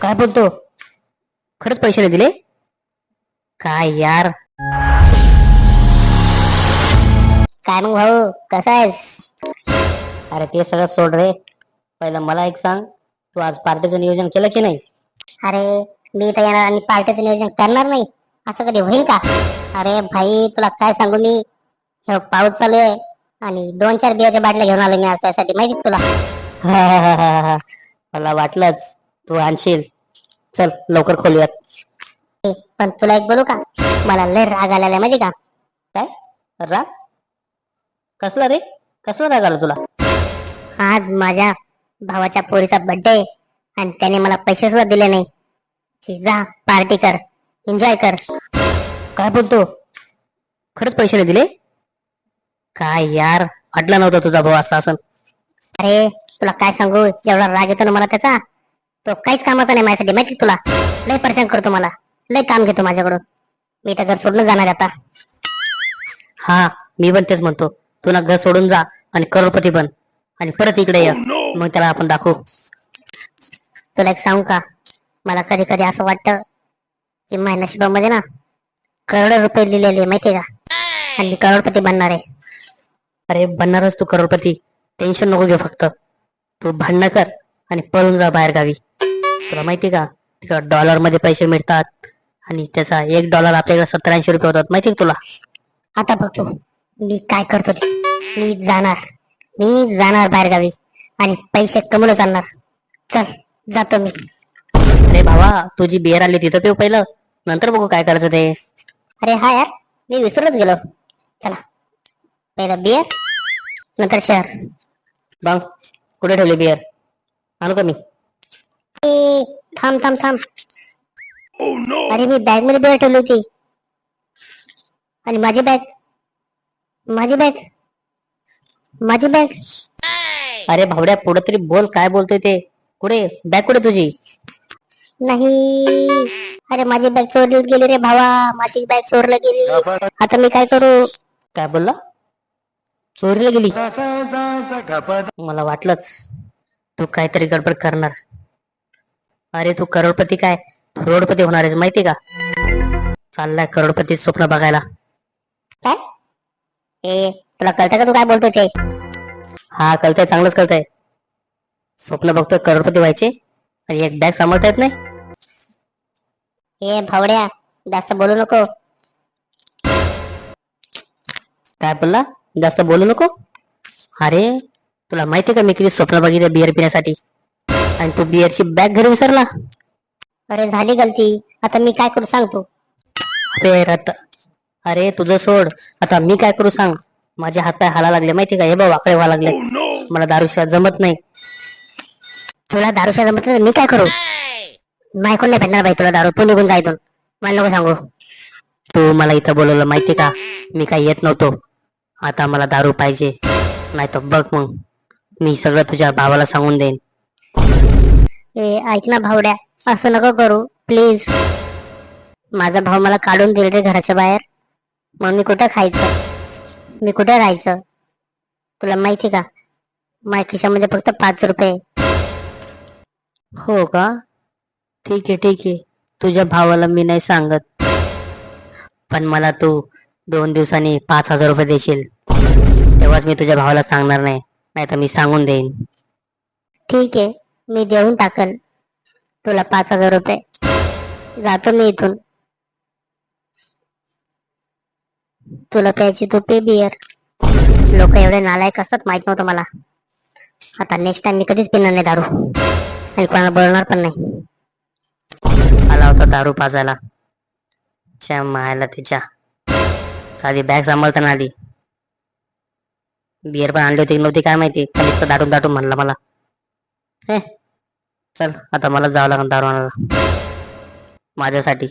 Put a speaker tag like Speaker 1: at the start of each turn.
Speaker 1: काय बोलतो? खरंच पैसे नाही दिले? काय यार.
Speaker 2: काय मग भाऊ, कसा आहेस?
Speaker 1: अरे ते सगळं सोड रे. पहिलं मला एक सांग, तू आज पार्टीचं नियोजन केलं की नाही?
Speaker 2: अरे मी तर येणार आणि पार्टीचं नियोजन करणार नाही, असं कधी होईल का? अरे भाई, तुला काय सांगू मी, हे पाऊस चालू आहे आणि 2-4 बियाच्या बाटल्या घेऊन आलो मी आज त्यासाठी, माहिती का तुला?
Speaker 1: मला वाटलंच तू आणशील. चल लवकर खोलूयात.
Speaker 2: पण तुला एक बोलू का, मला लय राग आलेला आहे, माहिती का?
Speaker 1: काय राग? कसला रे? कसला राग आला तुला?
Speaker 2: आज माझ्या भावाच्या पोरीचा बर्थडे आणि त्याने मला पैसे सुद्धा दिले नाही की जा पार्टी कर, एन्जॉय कर.
Speaker 1: काय बोलतो? खरंच पैसे नाही दिले? काय यार, वाटलं नव्हतं तुझा भाऊ असा असन.
Speaker 2: अरे तुला काय सांगू, एवढा राग येतो ना मला त्याचा. तो काहीच कामाचा नाही माझ्यासाठी, माहिती का तुला? लय परेशान करतो मला, लय काम घेतो माझ्याकडून. मी तर घर सोडून जाणार आहे आता.
Speaker 1: हा, मी पण तेच म्हणतो. तू ना घर सोडून जा आणि करोडपती बन आणि परत इकडे ये. मग त्याला आपण दाखवू.
Speaker 2: तुला एक सांगू का, मला कधी कधी असं वाटतं की माझ्या नशिबामध्ये ना करोडो रुपये लिहिलेले, माहितीये का? आणि मी करोडपती बनणार आहे.
Speaker 1: अरे बनणारच तू करोडपती. टेन्शन नको घेऊ फक्त. तू भांडणं कर आणि पळून जा बाहेर गावी. तुला माहिती का, तिकडं डॉलर मध्ये पैसे मिळतात आणि त्याचा $1 आपल्याकडे 70-80 रुपये होतात, माहिती का तुला?
Speaker 2: आता बघतो मी काय करतो ते. मी जाणार बाहेर गावी आणि पैसे कमवूनच आणणार. चल जातो मी.
Speaker 1: अरे भावा, तुझी बिअर आली तिथं पिऊ पहिलं, नंतर बघू काय करायचं ते.
Speaker 2: अरे हा यार, मी विसरूनच गेलो. चला, पहिलं बियर, नंतर शहर.
Speaker 1: बघ कुठे ठेवली बिअर? आणू का मी?
Speaker 2: ए, थांब थांब थांब. अरे मी बॅग मध्ये बियर ठेवली होती. आणि माझी बॅग, माझी बॅग, माझी बॅग.
Speaker 1: अरे भावड्या, पुढे तरी बोल, काय बोलतोय ते. कुठे बॅग, कुठे तुझी?
Speaker 2: नाही, अरे माझी बॅग चोरली गेली रे भावा, माझी बॅग चोरला गेली. आता मी काय करू?
Speaker 1: काय बोलला? चोरीला गेली? मला वाटलंच तू काहीतरी गडबड करणार. अरे तू करोडपती काय, तू रोडपती होणार आहेस, माहिती का? चाललाय करोडपती स्वप्न बघायला.
Speaker 2: काय? ए तुला कळतं का तू काय बोलतोय ते?
Speaker 1: हा कळतंय, चांगलंच कळतंय. स्वप्न बघतोय करोडपती व्हायचे आणि एक बॅग सांभाळता येत नाही.
Speaker 2: ए भावड्या, जास्त बोलू नको.
Speaker 1: काय बोलला? जास्त बोलू नको. अरे तुला माहितीये का मी किती स्वप्न बघितलं बिअर पिण्यासाठी, आणि तू बिअरची बॅग घरी विसरला.
Speaker 2: अरे झाली गलती, आता मी काय करू सांगतो?
Speaker 1: अरे तुझं सोड, आता मी काय करू सांग. माझे हात पाय हाला लागले, माहिती का? हे बघ वाकडे व्हायला लागले. मला दारूशिवाय जमत नाही.
Speaker 2: तुला दारूच्या जमत नाही, मी काय करू? नाही कोण नाही भेटणार बाई तुला दारू, तू निघून जा इथून. मला नको सांगू.
Speaker 1: तू मला इथं बोलवलं माहिती का, मी काही येत नव्हतो. आता मला दारू पाहिजे, नाही तर बघ मग मी सगळं तुझ्या भावाला सांगून देईन.
Speaker 2: ए ऐक ना भावड्या, असं नको करू प्लीज. माझा भाऊ मला काढून दिल रे घराच्या बाहेर. मग मी कुठं खायचं, मी कुठे राहायचं? तुला माहिती का, माझ्या खिशामध्ये फक्त 5 रुपये.
Speaker 1: हो का? ठीक आहे ठीक आहे, तुझ्या भावाला मी नाही सांगत. पण मला तू 2 दिवसांनी 5,000 रुपये देशील, तेव्हाच मी तुझ्या भावाला सांगणार नाही, नाही तर मी सांगून देईन.
Speaker 2: ठीक आहे, मी देऊन टाकल तुला 5,000 रुपये. जातो मी इथून. तुला प्यायची तू पे बियर. लोक एवढे नालायक असतात माहित नव्हतं मला. आता नेक्स्ट टाइम मी कधीच पिणार नाही दारू आणि कोणाला बोलणार पण नाही.
Speaker 1: आला होता दारू पाजायला, च्या मायला तिच्या. साधी बॅग सांभाळताना आली. बिअर पण आणली होती की नव्हती काय माहिती, नुसतं दाटून दाटून म्हणला मला. चल आता मला जावं लागेल दारू आणायला माझ्यासाठी.